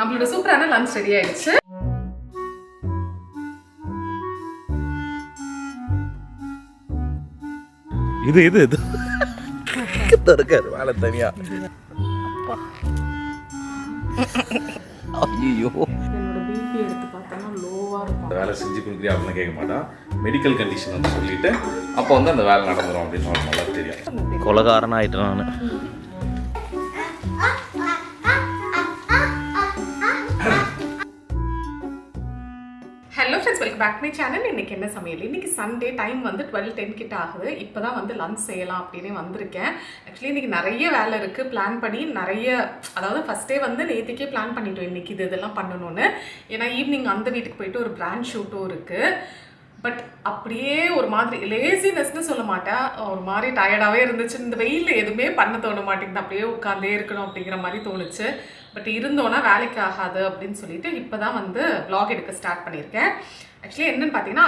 நம்மளோட சூப்பரான lunch ready ஆயிடுச்சு. இது இது இது தரக்காரு வேலை தனியா. ஐயோ, என்னோட பிபி எடுத்து பார்த்தோன்னா லோவாக இருக்கும். வேலை செஞ்சு கொடுக்குறியா அப்படின்னு கேட்க மாட்டான். மெடிக்கல் கண்டிஷன் வந்து சொல்லிட்டு அப்போ வந்து அந்த வேலை நடந்துடும் அப்படின்னு அவனுக்கு நல்லா தெரியும். கொலகாரன் ஆயிட்டேன் நான். Hello friends, welcome back my channel. இன்றைக்கி என்ன சமையல்? இன்றைக்கி சண்டே, டைம் வந்து 12:10 கிட்ட ஆகுது. இப்போ தான் வந்து லஞ்ச் செய்யலாம் அப்படின்னு வந்திருக்கேன். ஆக்சுவலி இன்றைக்கி நிறைய வேலை இருக்குது. பிளான் பண்ணி அதாவது ஃபஸ்ட்டே வந்து நேற்றுக்கே பிளான் பண்ணிட்டோம் இன்றைக்கி இதெல்லாம் பண்ணணும்னு. ஏன்னா ஈவினிங் அந்த வீட்டுக்கு போயிட்டு ஒரு பிராண்ட் ஷூட்டும் இருக்குது. பட் அப்படியே ஒரு மாதிரி லேசினஸ்ன்னு சொல்ல மாட்டேன், ஒரு மாதிரி டயர்டாகவே இருந்துச்சு. இந்த வெயிலில் எதுவுமே பண்ண தோண மாட்டேங்குது, அப்படியே உட்காந்தே இருக்கணும் அப்படிங்கிற மாதிரி தோணுச்சு. பட் இருந்தோன்னா வேலைக்கு ஆகாது அப்படின்னு சொல்லிட்டு இப்போ தான் வந்து வ்ளாக் எடுக்க ஸ்டார்ட் பண்ணியிருக்கேன். ஆக்சுவலி என்னென்னு பார்த்தீங்கன்னா,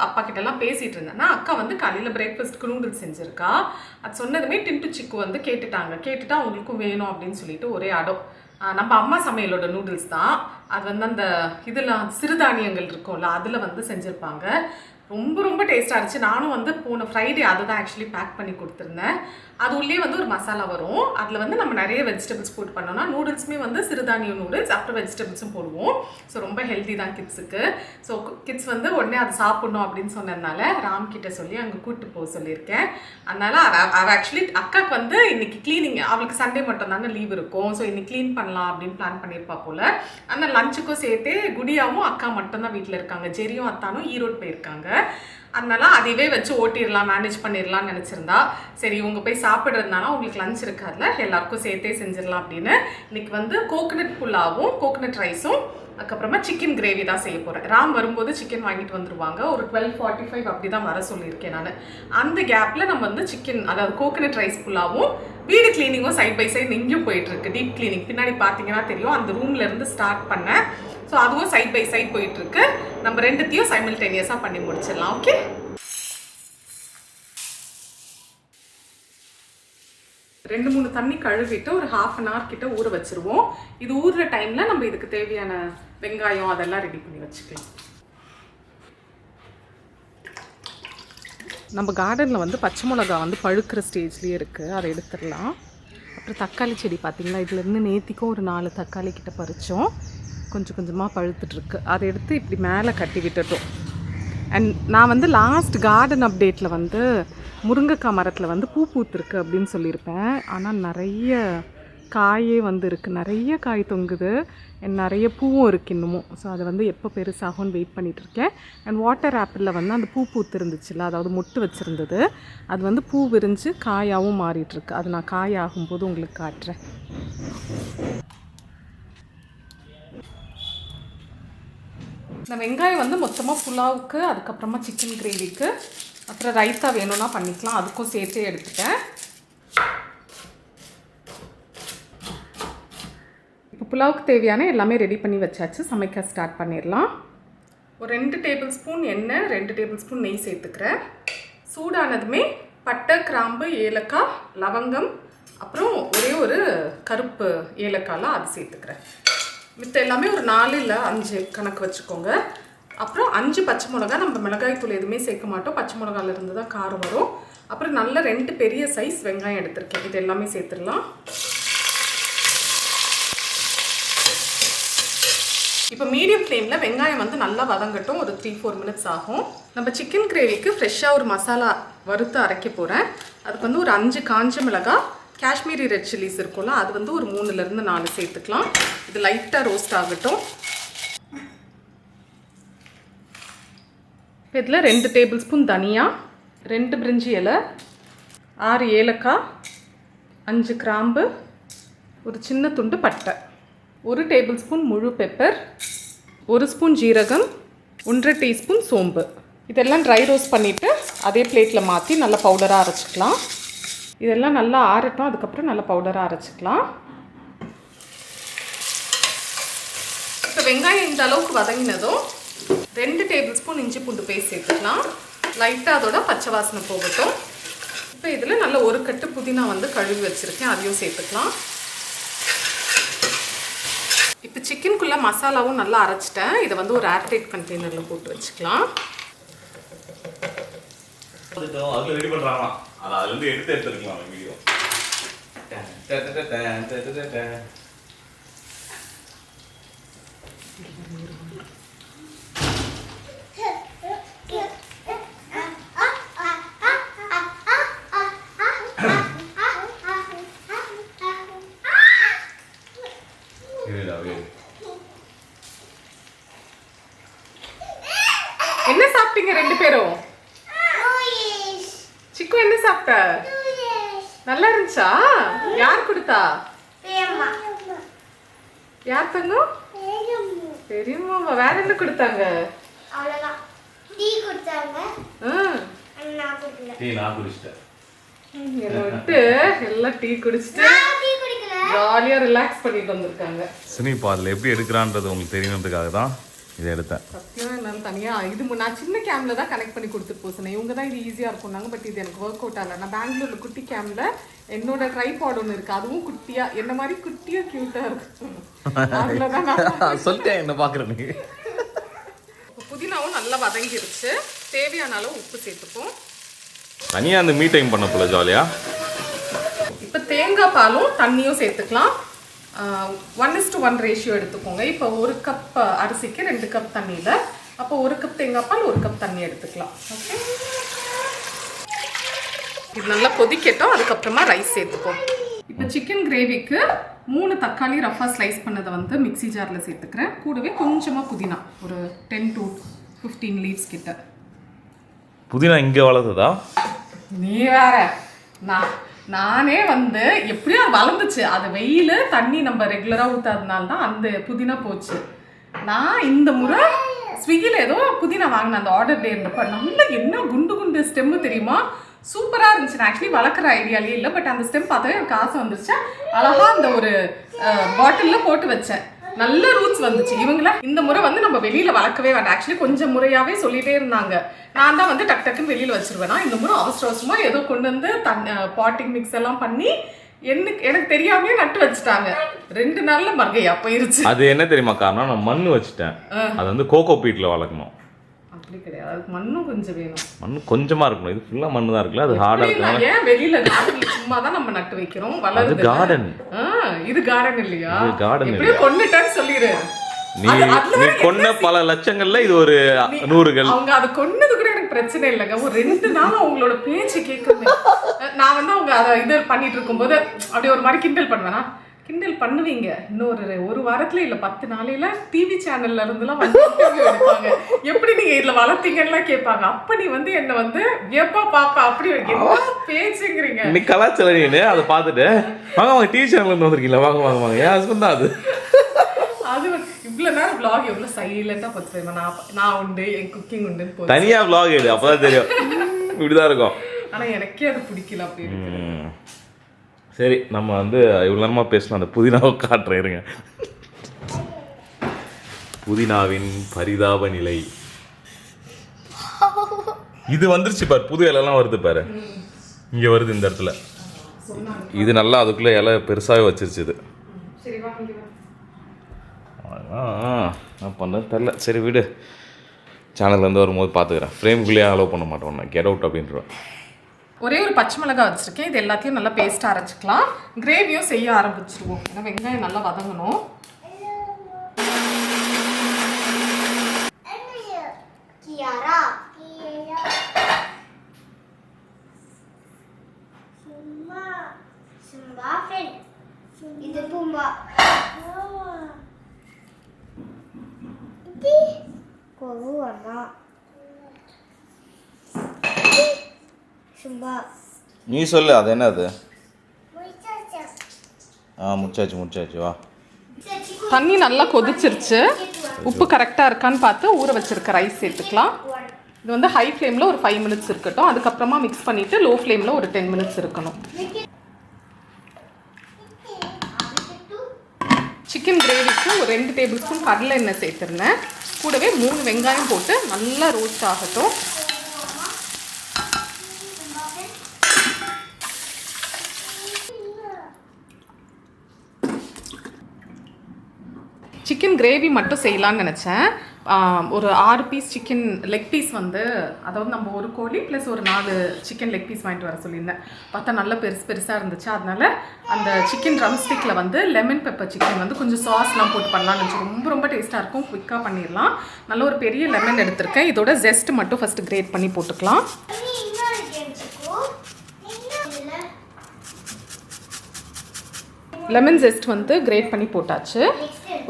அப்பா கிட்டலாம் பேசிகிட்டு இருந்தேன்னா, அக்கா வந்து காலையில் பிரேக்ஃபாஸ்ட்க்கு நூடுல்ஸ் செஞ்சுருக்கா. அது சொன்னதுமே டின்ட்டு சிக்கு வந்து கேட்டுட்டு அவங்களுக்கும் வேணும் அப்படின்னு சொல்லிட்டு ஒரே அடம். நம்ம அம்மா சமையலோட நூடுல்ஸ் தான் அது. வந்து அந்த இதெல்லாம் சிறுதானியங்கள் இருக்கும்ல, அதில் வந்து செஞ்சுருப்பாங்க. ரொம்ப ரொம்ப டேஸ்ட்டாக இருந்துச்சு. நானும் வந்து போன ஃப்ரைடே அதை தான் ஆக்சுவலி பேக் பண்ணி கொடுத்துருந்தேன். அது உள்ளே வந்து ஒரு மசாலா வரும். அதில் வந்து நம்ம நிறைய வெஜிடபிள்ஸ் போட்டு பண்ணோம்னா, நூடுல்ஸுமே வந்து சிறுதானியம் நூடுல்ஸ், அப்புறம் வெஜிடபிள்ஸும் போடுவோம். ஸோ ரொம்ப ஹெல்த்தி தான் கிட்ஸுக்கு. ஸோ கிட்ஸ் வந்து உடனே அதை சாப்பிட்ணும் அப்படின்னு சொன்னதுனால ராம் கிட்ட சொல்லி அங்கே கூப்பிட்டு போக சொல்லியிருக்கேன். அதனால் அவள் ஆக்சுவலி அக்காவுக்கு வந்து இன்னைக்கு க்ளீனிங், அவளுக்கு சண்டே மட்டும் தாங்க லீவ் இருக்கும். ஸோ இன்னைக்கு க்ளீன் பண்ணலாம் அப்படின்னு பிளான் பண்ணியிருப்பா போல். ஆனால் லஞ்சுக்கும் சேர்த்து குடியாவும் அக்கா மட்டும்தான் வீட்டில் இருக்காங்க. ஜெரியும் அத்தானும் ஈரோடு போயிருக்காங்க. அதனால அதுவே வச்சு ஓட்டிடலாம், மேனேஜ் பண்ணிடலாம்னு நினச்சிருந்தா. சரி, இவங்க போய் சாப்பிட்றதுனால உங்களுக்கு லஞ்ச் இருக்காதுல, எல்லாருக்கும் சேர்த்தே செஞ்சிடலாம் அப்படின்னு இன்னைக்கு வந்து கோகனட் புல்லாவும் கோகனட் ரைஸும் அதுக்கப்புறமா சிக்கன் கிரேவி தான் செய்ய போகிறேன். ராம் வரும்போது சிக்கன் வாங்கிட்டு வந்துடுவாங்க. ஒரு 12:45 அப்படி தான் வர சொல்லியிருக்கேன் நான். அந்த கேப்பில் நம்ம வந்து சிக்கன், அதாவது கோகனட் ரைஸ் புல்லாவும் வீடு கிளீனிங்கும் சைட் பை சைட் இங்கேயும் போயிட்டுருக்கு. டீப் கிளீனிங் பின்னாடி பார்த்தீங்கன்னா தெரியும், அந்த ரூம்லேருந்து ஸ்டார்ட் பண்ணேன். ஸோ அதுவும் சைட் பை சைட் போயிட்டுருக்கு. நம்ம ரெண்டுத்தையும் சைமல்டேனியஸாக பண்ணி முடிச்சிடலாம். ஓகே, ரெண்டு மூணு தண்ணி கழுவிட்டு ஒரு 1/2 hour கிட்ட ஊற வச்சுருவோம். இது ஊறுற டைமில் நம்ம இதுக்கு தேவையான வெங்காயம் அதெல்லாம் ரெடி பண்ணி வச்சுக்கலாம். நம்ம கார்டனில் வந்து பச்சை மிளகா வந்து பழுக்கிற ஸ்டேஜ்லேயே இருக்குது, அதை எடுத்துடலாம். அப்புறம் தக்காளி செடி பார்த்திங்களா, இதுலேருந்து நேத்திக்கும் ஒரு 4 தக்காளி கிட்ட பறித்தோம். கொஞ்சம் கொஞ்சமாக பழுத்துட்ருக்கு. அதை எடுத்து இப்படி மேலே கட்டி விட்டுட்டோம். அண்ட் நான் வந்து லாஸ்ட் கார்டன் அப்டேட்டில் வந்து முருங்கைக்காய் மரத்தில் வந்து பூ பூத்துருக்கு அப்படின்னு சொல்லியிருப்பேன். ஆனால் நிறைய காயே வந்து இருக்குது, நிறைய காய் தொங்குது, நிறைய பூவும் இருக்குது இன்னமும். ஸோ அதை வந்து எப்போ பெருசாகும்னு வெயிட் பண்ணிகிட்ருக்கேன். அண்ட் வாட்டர் ஆப்பிளில் வந்து அந்த பூ பூத்து இருந்துச்சுல்ல, அதாவது மொட்டு வச்சுருந்தது, அது வந்து பூ விரிஞ்சு காயாகவும் மாறிட்டுருக்கு. அது நான் காய் ஆகும்போது உங்களுக்கு காட்டுறேன். இந்த வெங்காயம் வந்து மொத்தமாக புலாவுக்கு, அதுக்கப்புறமா சிக்கன் கிரேவிக்கு, அப்புறம் ரைத்தா வேணும்னா பண்ணிக்கலாம், அதுக்கும் சேர்த்தே எடுத்துட்டேன். இப்போ புலாவுக்கு தேவையான எல்லாமே ரெடி பண்ணி வச்சாச்சு. சமைக்க ஸ்டார்ட் பண்ணிடலாம். ஒரு 2 டேபிள் ஸ்பூன் எண்ணெய், 2 டேபிள் ஸ்பூன் நெய் சேர்த்துக்கிறேன். சூடானதுமே பட்டை, கிராம்பு, ஏலக்காய், லவங்கம், அப்புறம் ஒரே ஒரு கருப்பு ஏலக்காய்லாம் அது சேர்த்துக்கிறேன். மித்த எல்லாமே ஒரு 4 இல்லை 5 கணக்கு வச்சுக்கோங்க. அப்புறம் 5 பச்சை மிளகா. நம்ம மிளகாய் தூள் எதுவுமே சேர்க்க மாட்டோம், பச்சை மிளகாயிலேருந்து தான் காரம் வரும். அப்புறம் நல்ல 2 பெரிய சைஸ் வெங்காயம் எடுத்திருக்கேன். இது எல்லாமே சேர்த்துடலாம். இப்போ மீடியம் ஃப்ளேமில் வெங்காயம் வந்து நல்லா வதங்கட்டும். ஒரு 3-4 minutes ஆகும். நம்ம சிக்கன் கிரேவிக்கு ஃப்ரெஷ்ஷாக ஒரு மசாலா வறுத்து அரைக்க போகிறேன். அதுக்கு வந்து ஒரு 5 காஞ்ச மிளகாய், காஷ்மீரி ரெட் சில்லிஸ் இருக்கும்ல, அது வந்து ஒரு 3லேருந்து 4 சேர்த்துக்கலாம். இது லைட்டாக ரோஸ்ட் ஆகட்டும். இதில் 2 டேபிள் ஸ்பூன் தனியா, 2 பிரிஞ்சி இலை, 6 ஏலக்காய், 5 கிராம்பு, ஒரு சின்ன துண்டு பட்டை, 1 டேபிள் ஸ்பூன் முழு பெப்பர், 1 ஸ்பூன் ஜீரகம், 1.5 டீஸ்பூன் சோம்பு. இதெல்லாம் ட்ரை ரோஸ்ட் பண்ணிவிட்டு அதே பிளேட்டில் மாற்றி நல்லா பவுடராக அரைச்சிக்கலாம். இதெல்லாம் நல்லா ஆறட்டும், அதுக்கப்புறம் நல்லா பவுடராக அரைச்சிக்கலாம். இப்போ வெங்காயம் இந்த அளவுக்கு வதங்கினதும் 2 டேபிள் ஸ்பூன் இஞ்சி பூண்டு பேஸ்ட் சேர்த்துக்கலாம். லைட்டாக அதோட பச்சை வாசனை போகட்டும். இப்போ இதில் நல்ல ஒரு கட்டு புதினா வந்து கழுவி வச்சுருக்கேன், அதையும் சேர்த்துக்கலாம். இப்போ சிக்கனுக்குள்ளே மசாலாவும் நல்லா அரைச்சிட்டேன். இதை வந்து ஒரு ஏர்டைட் கண்டெய்னரில் போட்டு வச்சுக்கலாம். அதில் ரெடி பண்ணுறாங்களாம், அதை அதுலேருந்து எடுத்துருக்கலாம் வீடியோ. என்ன சாப்பிட்டீங்க ரெண்டு பேரும்? சிக்கு என்ன சாப்பிட்ட? நல்லா இருந்துச்சா? யார் கொடுத்தா? யார் தங்கம்? பெரியம்மாவா? வேற என்ன கொடுத்தாங்க? எல்லாம் டீ குடிச்சிட்டு ஜாலியா ரிலாக்ஸ் பண்ணிட்டு வந்திருக்காங்க. இப்போ அதில் எப்படி எடுக்கிறான்றது உங்களுக்கு தெரியணுன்றதுக்காக தான் இதை எடுத்தேன். சத்தியமா என்னால் தனியாக இது நான் சின்ன கேமில் தான் கனெக்ட் பண்ணி கொடுத்துட்டு போசேன். இவங்க தான் இது ஈஸியாக இருக்கும்னாங்க. பட் இது எனக்கு ஒர்க் அவுட் ஆகலை. நான் பெங்களூரில் குட்டி கேமில் என்னோட ட்ரைபாட் ஒன்று இருக்குது. அதுவும் குட்டியாக என்ன மாதிரி குட்டியாக க்யூட்டாக இருக்கும். அதில் தான் நான் சொல்லிட்டேன் என்ன பார்க்குறேன். நீ புதினாவும் நல்லா வதங்கிருச்சு. தேவையான அளவு உப்பு சேர்த்துப்போம். தனியாக அந்த மீ டைம் பண்ண போல ஜாலியாக. இப்போ தேங்காய் பாலும் தண்ணியும் சேர்த்துக்கலாம். 1:1 ரேஷியோ எடுத்துக்கோங்க. இப்போ 1 கப் அரிசிக்கு 2 கப் தண்ணியில், அப்போ 1 கப் தேங்காய் பால் 1 கப் தண்ணி எடுத்துக்கலாம். ஓகே, இது நல்லா கொதிக்கட்டும். அதுக்கப்புறமா ரைஸ் சேர்த்துப்போம். இப்போ சிக்கன் கிரேவிக்கு 3 தக்காளி ரஃபாக ஸ்லைஸ் பண்ணதை வந்து மிக்ஸி ஜாரில் சேர்த்துக்கிறேன். கூடவே கொஞ்சமாக புதினா, ஒரு 10 to 15 லீவ்ஸ் கிட்ட. புதினா இங்கே வளர்ந்ததா? நீ வேற, நானே வந்து எப்படியும் அது வளர்ந்துச்சு. அது வெயில் தண்ணி நம்ம ரெகுலராக ஊற்றாதனால தான் அந்த புதினா போச்சு. நான் இந்த முறை ஸ்விக்கியில் ஏதோ புதினா வாங்கினேன் அந்த ஆர்டர் டே இருந்தப்போ. நல்ல என்ன குண்டு குண்டு ஸ்டெம்மு தெரியுமா, சூப்பராக இருந்துச்சு. நான் ஆக்சுவலி வளர்க்குற ஐடியாலே இல்லை. பட் அந்த ஸ்டெம் பார்த்தாவே எனக்கு ஆசை வந்துருச்சு. அழகாக அந்த ஒரு பாட்டிலில் போட்டு வச்சேன். நல்ல ரூட்ஸ் வந்துச்சு. இவங்கள இந்த முறை வந்து நம்ம வெளியில் வளர்க்கவே வேண்டாம். ஆக்சுவலி கொஞ்சம் முறையாகவே சொல்லிகிட்டே இருந்தாங்க. நான் தான் வந்து டக்கு டக்குன்னு வெளியில் வச்சிருவேனா. இந்த முறை அவசர அவசரமாக ஏதோ கொண்டு வந்து பாட்டிங் மிக்ஸ் எல்லாம் பண்ணி எனக்கு தெரியாமே நட்டு வச்சுட்டாங்க. 2 நாள்ல மர்கையா போயிருச்சு. அது என்ன தெரியுமா காரணம்? நான் மண் வச்சுட்டேன். அது வந்து கோகோ பீட்டில் வளர்க்கணும். அப்படி கிடையாது, அதுக்கு மண்ணும் கொஞ்சம் வேணும். மண் கொஞ்சமா இருக்கணும். இது ஃபுல்லா மண்ணு தான் இருக்குல்ல, அது ஹார்டா இருக்கு. ஏன் வெளியில கார்டன்ல சும்மா தான் நம்ம நட்டு வைக்கிறோம், வளருது. அது கார்டன். இது கார்டன் இல்லையா? இது கார்டன் எப்படியோ கொன்னுட்டேன்னு சொல்லிரு. நீ கொன்ன பல லட்சங்கள்ல இது ஒரு 100கள். அவங்க அது கொன்னது கூட எனக்கு பிரச்சனை இல்லைங்க. ஒரு 2 நாள் அவங்களோட பேச்சு கேட்கணும். நான் வந்து அவங்க அதை இது பண்ணிட்டு இருக்கும்போது அப்படியே ஒரு மாதிரி கிண்டல் பண்ணுவேனா. கிண்டல் பண்ணுவீங்க. இன்னொரு 1 வாரத்துல இல்ல 10 நாளையில டிவி சேனல்ல இருந்துலாம் வந்து இன்டர்வியூ எடுப்பாங்க. எப்படி நீங்க இதுல வளர்த்தீங்கன்னு கேட்பாங்க. அப்ப நீ வந்து என்ன வந்து எப்பா பாப்பா அப்படி என்ன பேசுங்கிறீங்க. நீ கலாச்சாரம் அதை பார்த்துட்டு வாங்க வாங்க டிவி சேனல்ல இருந்து வந்திருக்கீங்களா, வாங்க வாங்க வாங்க. என் ஹஸ்பண்ட் தான் அது. அது இவ்வளவு நேரம் vlog எவ்வளவு சைலண்டா பார்த்துருவேன். நான் உண்டு, என் குக்கிங் உண்டுன்னு போய் தனியா vlog எடு, அப்பதான் தெரியும். இப்படிதான் இருக்கும். ஆனா எனக்கே அது பிடிக்கல அப்படி இருக்கு. சரி, நம்ம வந்து இவ்வளோ நேரமாக பேசலாம். அந்த புதினாவை காட்டுறேன் இருங்க. புதினாவின் பரிதாப நிலை இது வந்துருச்சு பாரு. புது இலைலாம் வருது பாரு, இங்கே வருது இந்த இடத்துல. இது நல்லா அதுக்குள்ளே இலை பெருசாகவே வச்சிருச்சு. இது நான் பண்ணது தெரில. சரி விடு, சேனல்லேருந்து வரும்போது பார்த்துக்கிறேன். ஃப்ரேம்குள்ளேயே அலோவ் பண்ண மாட்டோம், நான் கெட் அவுட் அப்படின்றேன். ஒரே ஒரு பச்சை மிளகாய் வச்சுருக்கேன். இது எல்லாத்தையும் நல்லா பேஸ்ட்டாக அரைச்சிக்கலாம். கிரேவியும் செய்ய ஆரம்பிச்சிருவோம். ஏன்னா வெங்காயம் நல்லா வதங்கணும். நீ சொல்லு, அது என்ன? அது முடிச்சாச்சு வா. தண்ணி நல்லா கொதிச்சிருச்சு. உப்பு கரெக்டாக இருக்கான்னு பார்த்து ஊற வச்சிருக்க ரைஸ் சேர்த்துக்கலாம். இது வந்து ஹை ஃப்ளேமில் ஒரு 5 மினிட்ஸ் இருக்கட்டும். அதுக்கப்புறமா மிக்ஸ் பண்ணிவிட்டு லோ ஃப்ளேமில் ஒரு 10 மினிட்ஸ் இருக்கணும். சிக்கன் கிரேவிக்கு ஒரு 2 டேபிள் ஸ்பூன் கடலை எண்ணெய் சேர்த்துருந்தேன். கூடவே 3 வெங்காயம் போட்டு நல்லா ரோஸ்ட் ஆகட்டும். சிக்கன் கிரேவி மட்டும் செய்யலான்னு நினச்சேன். ஒரு 6 பீஸ் சிக்கன் லெக் பீஸ் வந்து, அதாவது நம்ம ஒரு கோழி ப்ளஸ் ஒரு 4 சிக்கன் லெக் பீஸ் வாங்கிட்டு வர சொல்லியிருந்தேன். பார்த்தா நல்லா பெருசாக இருந்துச்சு. அதனால அந்த சிக்கன் ட்ரம் ஸ்டிக்கில் வந்து லெமன் பெப்பர் சிக்கன் வந்து கொஞ்சம் சாஸ்லாம் போட்டு பண்ணலாம்னு நினச்சி. ரொம்ப டேஸ்ட்டாக இருக்கும், குயிக்காக பண்ணிடலாம். நல்ல ஒரு பெரிய லெமன் எடுத்திருக்கேன். இதோட ஜெஸ்ட் மட்டும் ஃபஸ்ட்டு கிரேட் பண்ணி போட்டுக்கலாம். லெமன் ஜெஸ்ட் வந்து கிரேட் பண்ணி போட்டாச்சு.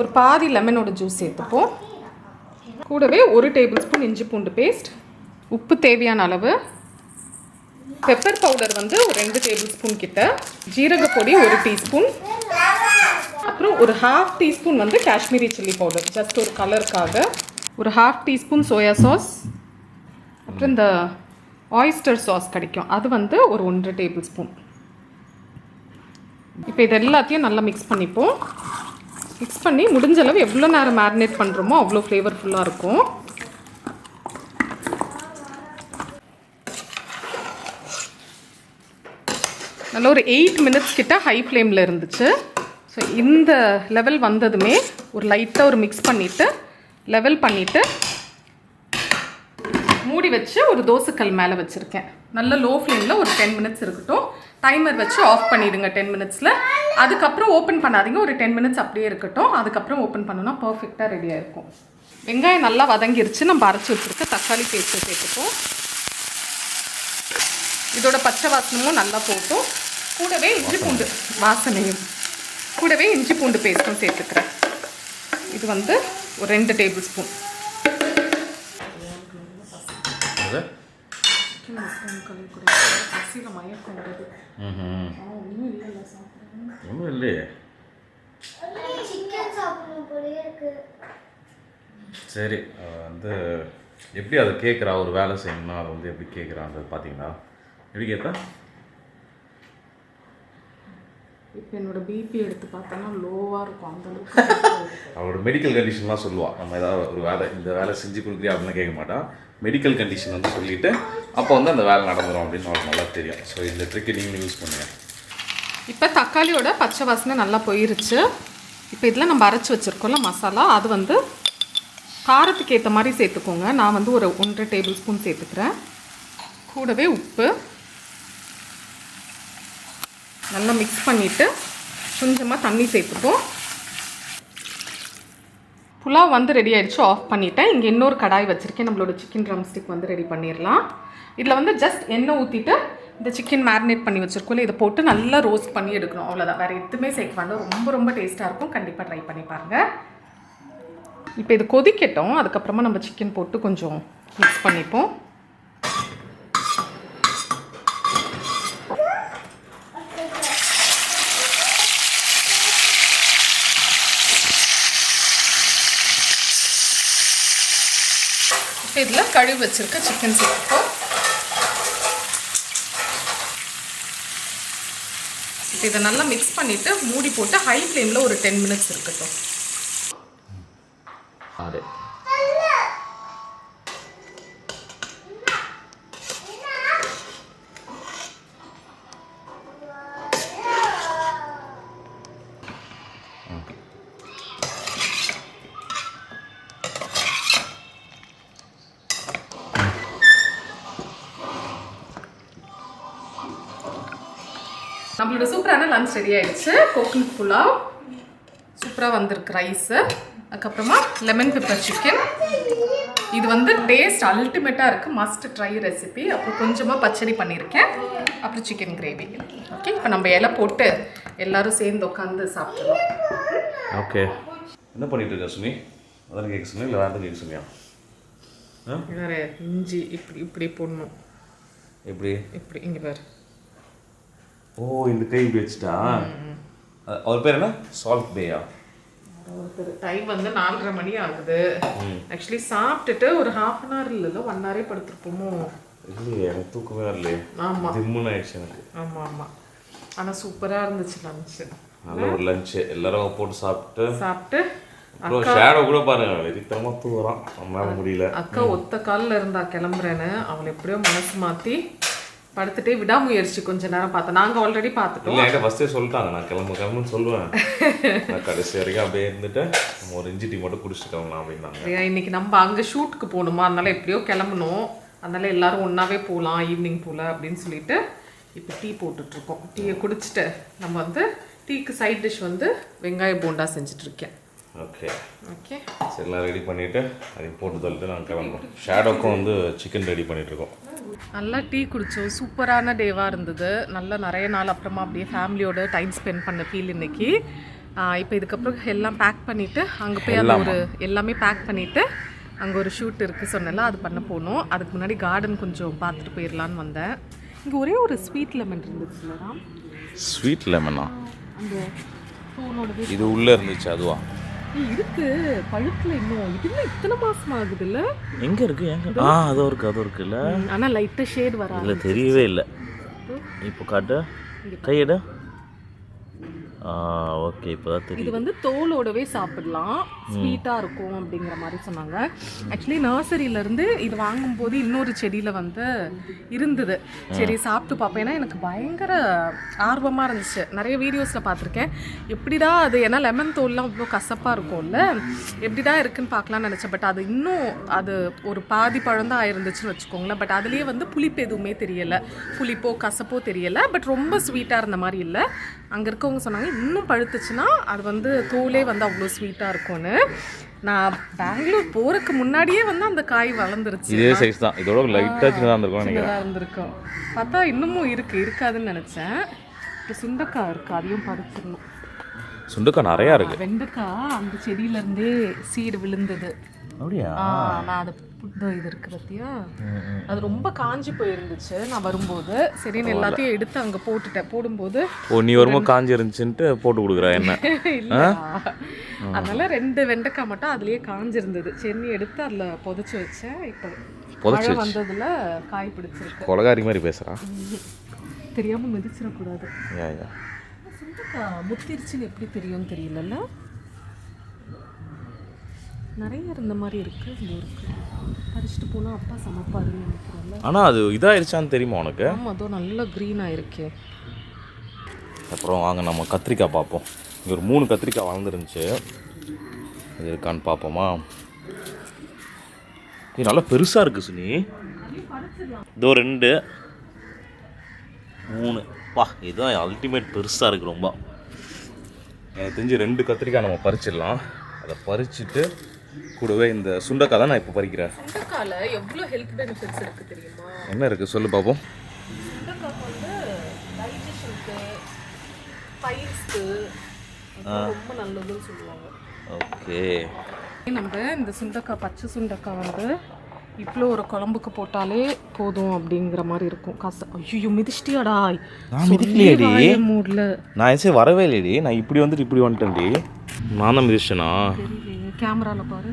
ஒரு பாதி லெமனோட ஜூஸ் சேர்த்துப்போம். கூடவே 1 டேபிள் ஸ்பூன் இஞ்சி பூண்டு பேஸ்ட், உப்பு தேவையான அளவு, பெப்பர் பவுடர் வந்து ஒரு 2 டேபிள் ஸ்பூன் கிட்ட, ஜீரக பொடி 1 டீஸ்பூன், அப்புறம் ஒரு 1/2 டீஸ்பூன் வந்து காஷ்மீரி சில்லி பவுடர், ஜஸ்ட் ஒரு கலருக்காக, ஒரு 1/2 டீஸ்பூன் சோயா சாஸ், அப்புறம் இந்த ஆயிஸ்டர் சாஸ் கிடைக்கும், அது வந்து ஒரு 1 டேபிள் ஸ்பூன். இப்போ இது எல்லாத்தையும் நல்லா மிக்ஸ் பண்ணிப்போம். மிக்ஸ் பண்ணி முடிஞ்ச அளவு எவ்வளோ நேரம் மேரினேட் பண்ணுறோமோ அவ்வளோ ஃப்ளேவர்ஃபுல்லாக இருக்கும். நல்லா ஒரு 8 மினிட்ஸ் கிட்ட ஹை ஃப்ளேமில் இருந்துச்சு. ஸோ இந்த லெவல் வந்ததுமே ஒரு லைட்டாக ஒரு மிக்ஸ் பண்ணிவிட்டு லெவல் பண்ணிவிட்டு மூடி வச்சு ஒரு தோசைக்கல் மேலே வச்சுருக்கேன். நல்ல லோ ஃப்ளேமில் ஒரு 10 மினிட்ஸ் இருக்கட்டும். டைமர் வச்சு ஆஃப் பண்ணிடுங்க 10 மினிட்ஸில். அதுக்கப்புறம் ஓப்பன் பண்ணாதீங்க, ஒரு 10 மினிட்ஸ் அப்படியே இருக்கட்டும். அதுக்கப்புறம் ஓப்பன் பண்ணோன்னா பர்ஃபெக்டாக ரெடியாக இருக்கும். வெங்காயம் நல்லா வதங்கிருச்சு. நம்ம அரைச்சி வச்சுருக்க தக்காளி பேஸ்ட்டு சேர்த்துப்போம். இதோட பச்சை வாசனமும் நல்லா போட்டும். கூடவே இஞ்சி பூண்டு வாசனையும், கூடவே இஞ்சி பூண்டு பேஸ்ட்டும் சேர்த்துக்கிறேன். இது வந்து ஒரு 2 டேபிள் ஸ்பூன். ஒன்றும் இல்லையே. சரி, வந்து எப்படி அதை கேட்குறா, ஒரு வேலை செய்யணும்னா அதை வந்து எப்படி கேட்குறான்றது பார்த்தீங்களா? எப்படி கேட்பேன்? இப்போ என்னோட பிபி எடுத்து பார்த்தோன்னா லோவாக இருக்கும், அந்த அளவுக்கு. அவளோட மெடிக்கல் கண்டிஷன்லாம் சொல்லுவாள். நம்ம ஏதாவது ஒரு வேலை, இந்த வேலை செஞ்சு கொடுக்குறியா அப்படின்னு கேட்க மாட்டான். மெடிக்கல் கண்டிஷன் வந்து சொல்லிவிட்டு அப்போ வந்து அந்த வேலை நடந்துடும் அப்படின்னு அவளுக்கு நல்லா தெரியும். ஸோ இந்த ட்ரிக்கை நீங்கள் யூஸ் பண்ணுங்கள். இப்போ தக்காளியோட பச்சை வாசனை நல்லா போயிருச்சு. இப்போ இதில் நம்ம அரைச்சி வச்சுருக்கோம்ல மசாலா, அது வந்து காரத்துக்கு ஏற்ற மாதிரி சேர்த்துக்கோங்க. நான் வந்து ஒரு 1 டேபிள் ஸ்பூன் சேர்த்துக்கிறேன். கூடவே உப்பு நல்லா மிக்ஸ் பண்ணிவிட்டு கொஞ்சமாக தண்ணி சேர்த்துப்போம். புலாவ் வந்து ரெடி ஆகிடுச்சு, ஆஃப் பண்ணிவிட்டேன். இங்கே இன்னொரு கடாய் வச்சுருக்கேன். நம்மளோட சிக்கன் ட்ரம் ஸ்டிக் வந்து ரெடி பண்ணிடலாம். இதில் வந்து ஜஸ்ட் எண்ணெய் ஊற்றிட்டு இந்த சிக்கன் மேரினேட் பண்ணி வச்சுருக்கோம்ல, இதை போட்டு நல்லா ரோஸ்ட் பண்ணி எடுக்கணும். அவ்வளோதான், வேறு எதுவுமே சேர்க்க வேண்டாம். ரொம்ப டேஸ்ட்டாக இருக்கும். கண்டிப்பாக ட்ரை பண்ணி பாருங்கள். இப்போ இது கொதிக்கட்டும். அதுக்கப்புறமா நம்ம சிக்கன் போட்டு கொஞ்சம் மிக்ஸ் பண்ணிப்போம். இப்போ இதில் கழுவி வச்சுருக்க சிக்கன் சேர்த்துப்போம். இப்போ இதை நல்லா மிக்ஸ் பண்ணிவிட்டு மூடி போட்டு ஹை ஃப்ளேமில் ஒரு 10 மினிட்ஸ் இருக்கட்டும். அதே நம்மளோட சூப்பரான லன்ச் ரெடி ஆகிடுச்சு. கோகனட் புலாவ் சூப்பராக வந்திருக்கு, ரைஸு, அதுக்கப்புறமா லெமன் பெப்பர் சிக்கன். இது வந்து டேஸ்ட் அல்டிமேட்டாக இருக்குது, மஸ்ட் ட்ரை ரெசிபி. அப்புறம் கொஞ்சமாக பச்சடி பண்ணியிருக்கேன், அப்புறம் சிக்கன் கிரேவி. ஓகே, இப்போ நம்ம இலை போட்டு எல்லோரும் சேர்ந்து உட்காந்து சாப்பிட்றோம். ஓகே, என்ன பண்ணிட்டு இருக்க சுமி? அதான் கேட்க சொன்னேன், இல்லை வேறு கேட்க சொன்னியா? வேறு இஞ்சி இப்படி போடணும். எப்படி இப்படி இங்கே வேறு. ஓ, இந்த கை இப்படி வச்சுட்டா. அவர் பேர் என்ன? சால்ட் பேயா? டைம் வந்து 4:30 மணி ஆகுது. ஆக்சுவலி சாப்பிட்டுட்டு ஒரு 1/2 hour இல்லை 1 hour படுத்துருப்போமோ. இல்லையே, எனக்கு தூக்கமே வரலையே. ஆமாம், திம்முன்னு ஆயிடுச்சு எனக்கு. ஆமாம். ஆனால் சூப்பராக இருந்துச்சு லஞ்சு. நல்ல ஒரு லஞ்சு, எல்லாரும் போட்டு சாப்பிட்டு அப்புறம் ஷேடோ கூட பாருங்க, வெறித்தனமாக தூங்குறான். நம்மளால முடியல. அக்கா ஒத்த காலில் இருந்தா கிளம்புறேன்னு அவளை எப்படியோ மனசு மாற்றி படுத்துட்டே விடாமுயற்சி கொஞ்ச நேரம் பார்த்தேன். நாங்கள் ஆல்ரெடி பார்த்துட்டோம். இல்லை என்கிட்ட ஃபஸ்ட்டே சொல்லிட்டாங்க நான் கிளம்புன்னு சொல்லுவேன். நான் கடைசி வரைக்கும் அப்படியே இருந்துட்டு நம்ம ஒரு இஞ்சி டீ மட்டும் குடிச்சிட்டு கிளம்பலாம் அப்படின்னாங்க. இன்னைக்கு நம்ம அங்கே ஷூட்டுக்கு போகணுமா, அதனால எப்படியோ கிளம்பணும், அதனால எல்லாரும் ஒன்றாவே போகலாம் ஈவினிங் போல் அப்படின்னு சொல்லிட்டு இப்போ டீ போட்டுட்ருக்கோம். டீயை குடிச்சிட்டு நம்ம வந்து டீக்கு சைட் டிஷ் வந்து வெங்காய போண்டா செஞ்சிட்ருக்கேன். ஓகே ஓகே சரி, எல்லாம் ரெடி பண்ணிவிட்டு அதையும் போட்டு தள்ளிட்டு நாங்கள் கிளம்புறோம். ஷேடோக்கும் வந்து சிக்கன் ரெடி பண்ணிகிட்ருக்கோம். நல்லா டீ குடித்தோம். சூப்பரான டேவாக இருந்தது. நல்லா நிறைய நாள் அப்புறமா அப்படியே ஃபேமிலியோட டைம் ஸ்பெண்ட் பண்ண ஃபீல் இன்னைக்கு. இப்போ இதுக்கப்புறம் எல்லாம் பேக் பண்ணிவிட்டு அங்கே போய் அந்த ஒரு எல்லாமே பேக் பண்ணிவிட்டு அங்கே ஒரு ஷூட் இருக்குது சொன்னல, அது பண்ண போகணும். அதுக்கு முன்னாடி கார்டன் கொஞ்சம் பார்த்துட்டு போயிடலான்னு வந்தேன். இங்கே ஒரே ஒரு ஸ்வீட் லெமன் இருந்துச்சுல்லடா. ஸ்வீட் லெமனா? அந்த ஃபோனோட இது உள்ளே இருந்துச்சு அதுவா? இருக்கு பழுக்கல இன்னும். இதுல இத்தனை மாசம் ஆகுது இல்ல? எங்க இருக்கு? எங்க? அது இருக்குல்ல. ஆனா லைட்டா ஷேட் வராது. இல்ல தெரியவே இல்லை. இப்போ காட்டு, கையெடு. ஓகே இப்போதான் தெரியும். இது வந்து தோலோடவே சாப்பிடலாம், ஸ்வீட்டா இருக்கும் அப்படிங்கிற மாதிரி சொன்னாங்க. ஆக்சுவலி நர்சரியில இருந்து இது வாங்கும்போது இன்னொரு செடியில வந்து இருந்தது. சரி சாப்பிட்டு பார்ப்பேன். ஏன்னா எனக்கு பயங்கர ஆர்வமா இருந்துச்சு. நிறைய வீடியோஸ்ல பார்த்துருக்கேன். எப்படிடா அது, ஏன்னா லெமன் தோல்லாம் இவ்வளோ கசப்பா இருக்கும்ல, எப்படிடா இருக்குன்னு பார்க்கலாம்னு நினைச்சேன். பட் அது இன்னும் அது ஒரு பாதி பழம் தான் ஆயிருந்துச்சுன்னு வச்சுக்கோங்களேன். பட் அதுலேயே வந்து புளிப்பு எதுவுமே தெரியல, புளிப்போ கசப்போ தெரியல. பட் ரொம்ப ஸ்வீட்டாக இருந்த மாதிரி இல்லை. அங்கே இருக்கவங்க சொன்னாங்க இன்னும் பழுத்துச்சுன்னா அது வந்து தோலே வந்து அவ்வளோ ஸ்வீட்டாக இருக்கும்னு. நான் பெங்களூர் போகிறதுக்கு முன்னாடியே வந்து அந்த காய் வளர்ந்துருச்சு. இதே சைஸ் தான், இதோட லைட்டாக சின்னதாக இருந்திருக்கும். பார்த்தா இன்னமும் இருக்காதுன்னு நினச்சேன். இப்போ சுண்டக்காய் இருக்குது, அதையும் பறிச்சிடணும். சுண்டக்காய் நிறையா இருக்குது. வெண்டைக்காய் அந்த செடியிலேருந்தே சீடு விழுந்தது. அப்படியா? நான் அது இது இருக்கு பார்த்தியா, அது ரொம்ப காஞ்சி போயிருந்துச்சு நான் வரும்போது. சரின்னு எல்லாத்தையும் எடுத்து அங்கே போட்டுட்டேன். போடும்போது நீ வரும்போது காஞ்சி இருந்துச்சுன்ட்டு போட்டு கொடுக்குறா என்ன? அதனால 2 வெண்டைக்காய் மட்டும் அதுலயே காஞ்சிருந்தது. சென்னி எடுத்து அதில் புதைச்சி வச்சேன். இப்போ மழை வந்ததுல காய் பிடிச்சிருக்கு. கொலகாரி மாதிரி பேசுகிறான். தெரியாமல் மிதிச்சிடக்கூடாது. சுண்டக்காய் முத்திருச்சுன்னு எப்படி தெரியும்னு தெரியலல்ல. நிறைய இருந்த மாதிரி இருக்குது. இங்கே இருக்குது, பறிச்சுட்டு போனால் அப்பா சமைப்பாருன்னு நினைக்கிறோம்ல. ஆனால் அது இதாகிடுச்சான்னு தெரியுமா உனக்கு? ஆமாம், அதோ நல்ல க்ரீனாக இருக்கே. அப்புறம் வாங்க நம்ம கத்திரிக்காய் பார்ப்போம். இங்கே ஒரு 3 கத்திரிக்காய் வளர்ந்துருந்துச்சு. இது இருக்கான்னு பார்ப்போமா? இது நல்லா பெருசாக இருக்குது சுனி. இதோ 2 3 பா, இதுதான் அல்டிமேட் பெருசாக இருக்குது ரொம்ப. எனக்கு தெரிஞ்சு 2 கத்திரிக்காய் நம்ம பறிச்சிடலாம். அதை பறிச்சுட்டு கூடவே இந்த சுண்டக்காய் தான் நான் இப்போ பறிக்கிறேன். சுண்டக்காயில் எவ்வளோ ஹெல்த் பெனிஃபிட்ஸ் இருக்குது தெரியுமா? என்ன இருக்குது சொல்லு பார்ப்போம். சுண்டக்காய் வந்து டைஜஷனுக்கு, பைல்ஸ்க்கு ரொம்ப நல்லதுன்னு சொல்லுவாங்க. ஓகே, நம்ம இந்த சுண்டக்காய், பச்சை சுண்டக்காய் வந்து இவ்வளோ ஒரு குழம்புக்கு போட்டாலே போதும் அப்படிங்கிற மாதிரி இருக்கும். ஐயோ மிதிச்சிட்டியாடா? நான் மிதிக்கலையேடி, மூடில் நான் ஏன் வரவே இல்லையடி. நான் இப்படி வந்துட்டு இப்படி வந்துட்டேன்டி. நான் தான் மிதிச்சேனா? கேமராவில் பாரு.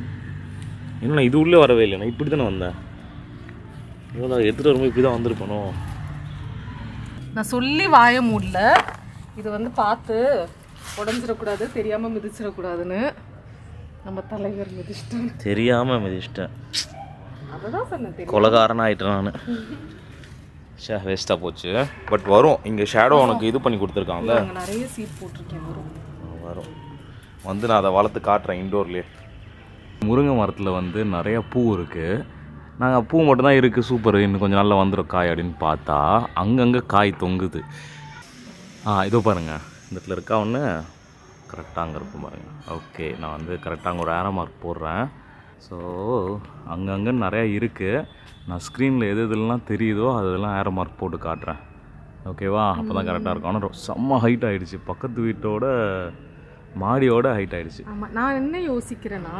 என்ன இது உள்ளே வரவே இல்லை, நான் இப்படி தானே வந்தேன். இவ்வளோ எடுத்துகிட்டு வரும்போது இப்படி தான் வந்திருக்கணும். நான் சொல்லி வாய மூடல. இது வந்து பார்த்து உடஞ்சிடக்கூடாது, தெரியாமல் மிதிச்சிடக்கூடாதுன்னு நம்ம தலைவர் மிதிச்சிட்டேன். தெரியாமல் மிதிச்சிட்டேன். அதுதான் சொன்னேன், கொலகாரன் ஆகிட்டேன் நான். வேஸ்ட்டாக போச்சு. பட் வரும். இங்கே ஷேடோ உனக்கு இது பண்ணி கொடுத்துருக்காங்கல்ல, நிறைய சீட் போட்டிருக்கேன். வரும் வந்து நான் அதை வளர்த்து காட்டுறேன் இன்டோர்லேயே. முருங்கை மரத்தில் வந்து நிறையா பூ இருக்குது. நாங்கள் பூ மட்டும்தான் இருக்குது, சூப்பர், இன்னும் கொஞ்சம் நல்லா வந்துடும் காய் அப்படின்னு பார்த்தா அங்கங்கே காய் தொங்குது. இதோ பாருங்கள், இந்த இடத்துல இருக்கா ஒன்று, கரெக்டாக அங்கே இருக்கும் பாருங்கள். ஓகே, நான் வந்து கரெக்டாக அங்கே ஒரு ஏரோ மார்க் போடுறேன். ஸோ அங்கங்கே நிறையா இருக்குது. நான் ஸ்க்ரீனில் எது எதுலாம் தெரியுதோ அதெல்லாம் ஏரோ மார்க் போட்டு காட்டுறேன். ஓகேவா? அப்போ தான் கரெக்டாக இருக்கும். ஆனால் செம்ம ஹைட் ஆகிடுச்சு, பக்கத்து வீட்டோட மாடியோட ஹைட் ஆயிடுச்சு. ஆமாம், நான் என்ன யோசிக்கிறேன்னா,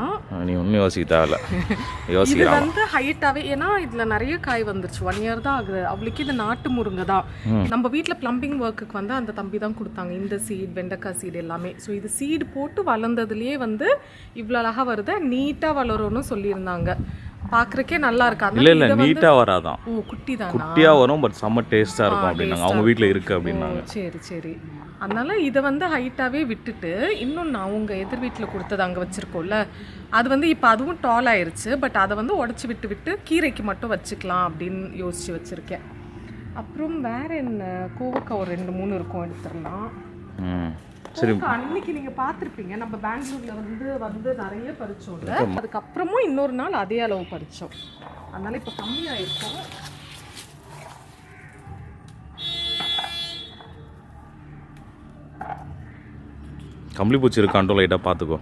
நீ ஒன்றும் யோசிக்க தேவையில்ல, இது வந்து ஹைட்டாகவே, ஏன்னா இதில் நிறைய காய் வந்துருச்சு. 1 இயர் தான் ஆகுது. அவளுக்கு இது நாட்டு முருங்கை தான். நம்ம வீட்டில் ப்ளம்பிங் ஒர்க்குக்கு வந்து அந்த தம்பி தான் கொடுத்தாங்க இந்த சீட், வெண்டைக்காய் சீடு எல்லாமே. ஸோ இது சீடு போட்டு வளர்ந்ததுலேயே வந்து இவ்வளோ அழகாக வருது, நீட்டாக வளரும்னு சொல்லியிருந்தாங்க. பார்க்குறக்கே நல்லா இருக்கா? இல்லை இல்லை, நீட்டாக வராதான். ஓ, குட்டி தான், குட்டியாக வரும், பட் செம்ம டேஸ்ட்டாக இருக்கும் அப்படின்னாங்க. அவங்க வீட்டில் இருக்குது அப்படின்னாங்க. சரி சரி. அதனால இதை வந்து ஹைட்டாகவே விட்டுட்டு, இன்னும் நான் அவங்க எதிர் வீட்டில் கொடுத்தது அங்கே வச்சுருக்கோம்ல, அது வந்து இப்போ அதுவும் டால் ஆயிடுச்சு. பட் அதை வந்து உடச்சி விட்டு கீரைக்கு மட்டும் வச்சுக்கலாம் அப்படின்னு யோசித்து வச்சுருக்கேன். அப்புறம் வேற என்ன, கோவக்காய் ஒரு 2-3 இருக்கும், எடுத்துடலாம். சரி, அன்னைக்கு நீங்க பார்த்துருப்பீங்க, நம்ம பெங்களூர்ல வந்து நிறைய பறிச்சோம்ல, அதுக்கப்புறமும் இன்னொரு நாள் அதே அளவு பறிச்சோம். அதனால இப்போ கம்மியாயிருக்கும். கம்பளி பூச்சி இருக்கான்டோ லைட்டாக பார்த்துக்கோ.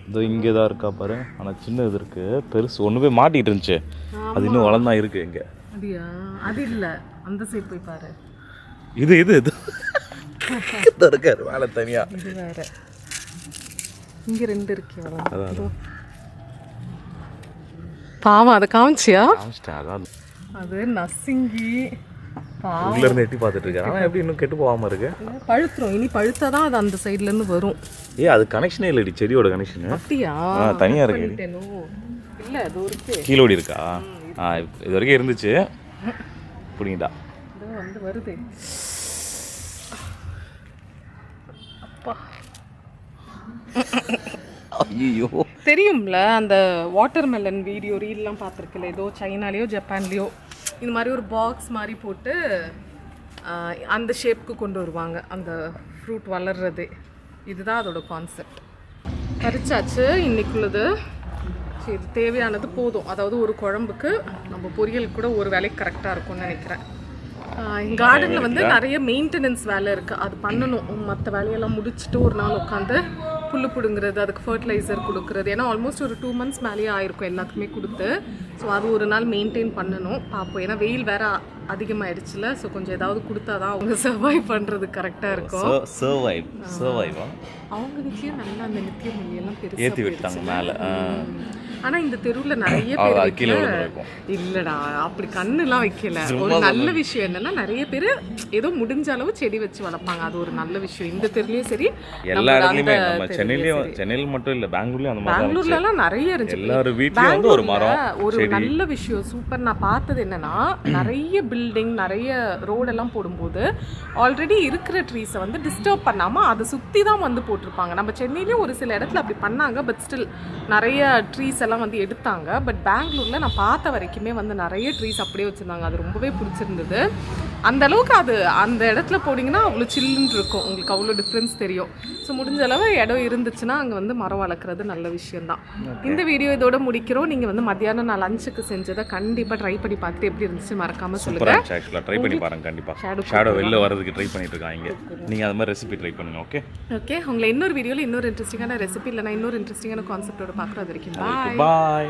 இதோ இங்கே தான் இருக்கா பாரு. ஆனால் சின்ன இது இருக்கு, பெருசு ஒன்று போய் மாட்டிகிட்டு இருந்துச்சு, அது இன்னும் வளர்ந்தா இருக்கு. இங்கே அப்படியா? அது இல்லை, அந்த சைடு போய் பாரு. இது இது இது இருக்காரு வேலை தனியா. இது வேற, இங்க 2 இருக்கு. அதான் பாவம், அதை காமிச்சியா? அதான் அது நசுங்கி உள்ள இருந்து எட்டி பார்த்துட்டு இருக்காரு. ஆனால் எப்படி இன்னும் கெட்டு போகாம இருக்கு? பழுத்துரும், இனி பழுத்தாதான் அது அந்த சைடுல இருந்து வரும். அது கனெக்ஷனே இல்லடி, செடியோட கனெக்ஷன். அப்படியா? தனியா இருக்கு. இல்ல அது இருக்கு, கீழோடி இருக்கா? இது வரைக்கும் இருந்துச்சு, புடிங்கடா. இது வந்து வருது. அப்பா, ஐயோ, தெரியும்ல அந்த வாட்டர்மெலன் வீடியோ ரீல்லாம் பார்த்துருக்கல, ஏதோ சைனாலேயோ ஜப்பான்லேயோ இந்த மாதிரி ஒரு பாக்ஸ் மாதிரி போட்டு அந்த ஷேப்புக்கு கொண்டு வருவாங்க அந்த ஃப்ரூட் வளர்றது. இதுதான் அதோட கான்செப்ட். பறிச்சாச்சு இன்னைக்குள்ளது. சரி, தேவையானது போதும். அதாவது ஒரு குழம்புக்கு, நம்ம பொரியலுக்கு கூட ஒரு வேலைக்கு கரெக்டாக இருக்கும்னு நினைக்கிறேன். எங்கள் கார்டனில் வந்து நிறைய மெயின்டெனன்ஸ் வேலை இருக்குது, அது பண்ணணும். மற்ற வேலையெல்லாம் முடிச்சுட்டு ஒரு நாள் உட்காந்து புல் பிடுங்கிறது, அதுக்கு ஃபர்டிலைசர் கொடுக்குறது. ஏன்னா ஆல்மோஸ்ட் ஒரு 2 months மேலேயே ஆயிருக்கும் எல்லாத்துக்குமே கொடுத்து. ஸோ அது ஒரு நாள் மெயின்டைன் பண்ணணும், பார்ப்போம். ஏன்னா வெயில் வேற அதிகமாகிடுச்சுல, ஸோ கொஞ்சம் ஏதாவது கொடுத்தா தான் அவங்க சர்வைவ் பண்ணுறது கரெக்டாக இருக்கும். அவங்க வீட்லேயும் நல்லா அந்த நித்திய மொழியெல்லாம் பெருசாக ஏற்றி விட்டாங்க மேலே. ஆனால் இந்த தெருவில் நிறைய பேர் இல்லைடா, அப்படி கண்ணுலாம் வைக்கல. ஒரு நல்ல விஷயம் என்னன்னா, நிறைய பேர் ஏதோ முடிஞ்ச அளவு செடி வச்சு வளர்ப்பாங்க, அது ஒரு நல்ல விஷயம். இந்த தெருலையும் சரி, எல்லா இடத்துலையுமே, நம்ம சென்னையில் மட்டும் இல்லை, பெங்களூர்லாம் நிறைய இருந்துச்சு. எல்லாரும் வீட்லயும் வந்து ஒரு மரம், ஒரு நல்ல விஷயம் சூப்பர். நான் பார்த்தது என்னன்னா, நிறைய பில்டிங், நிறைய ரோடெல்லாம் போடும்போது ஆல்ரெடி இருக்கிற ட்ரீஸை வந்து டிஸ்டர்ப் பண்ணாமல் அதை சுற்றி தான் வந்து போட்டிருப்பாங்க. நம்ம சென்னையிலேயும் ஒரு சில இடத்துல அப்படி பண்ணாங்க, பட் ஸ்டில் நிறைய ட்ரீஸ் எல்லாம் வந்து எடுத்தாங்க. பட் பெங்களூரில் நான் பார்த்த வரைக்குமே வந்து நிறைய ட்ரீஸ் அப்படியே வச்சுருந்தாங்க, அது ரொம்பவே பிடிச்சிருந்தது. அந்த அளவுக்கு அது அந்த இடத்துல போனீங்கன்னா அவ்வளோ சில்லுன்னு இருக்கும், உங்களுக்கு அவ்வளோ டிஃப்ரென்ஸ் தெரியும். ஸோ முடிஞ்ச அளவு இடம் இருந்துச்சுன்னா அங்கே வந்து மரம் வளர்க்குறது நல்ல விஷயம்தான். இந்த வீடியோ இதோட முடிக்கிறோம். நீங்கள் வந்து மத்தியானம் நான் லஞ்சுக்கு செஞ்சதை கண்டிப்பாக ட்ரை பண்ணி பார்த்துட்டு எப்படி இருந்துச்சு மறக்காமல் சொல்லுங்கள். ட்ரை பண்ணி பாருங்க கண்டிப்பாக. ஷேடோ வெளில வரதுக்கு ட்ரை பண்ணிட்டு இருக்காங்க, நீங்கள் அது மாதிரி ரெசிபி ட்ரை பண்ணுங்க. ஓகே ஓகே, உங்களை இன்னொரு வீடியோவில் இன்னொரு இன்ட்ரெஸ்டிங்கான ரெசிபி இல்லைனா இன்னொரு இன்ட்ரெஸ்டிங்கான கான்செப்டோட பார்க்குறது வரைக்கும் பாய்.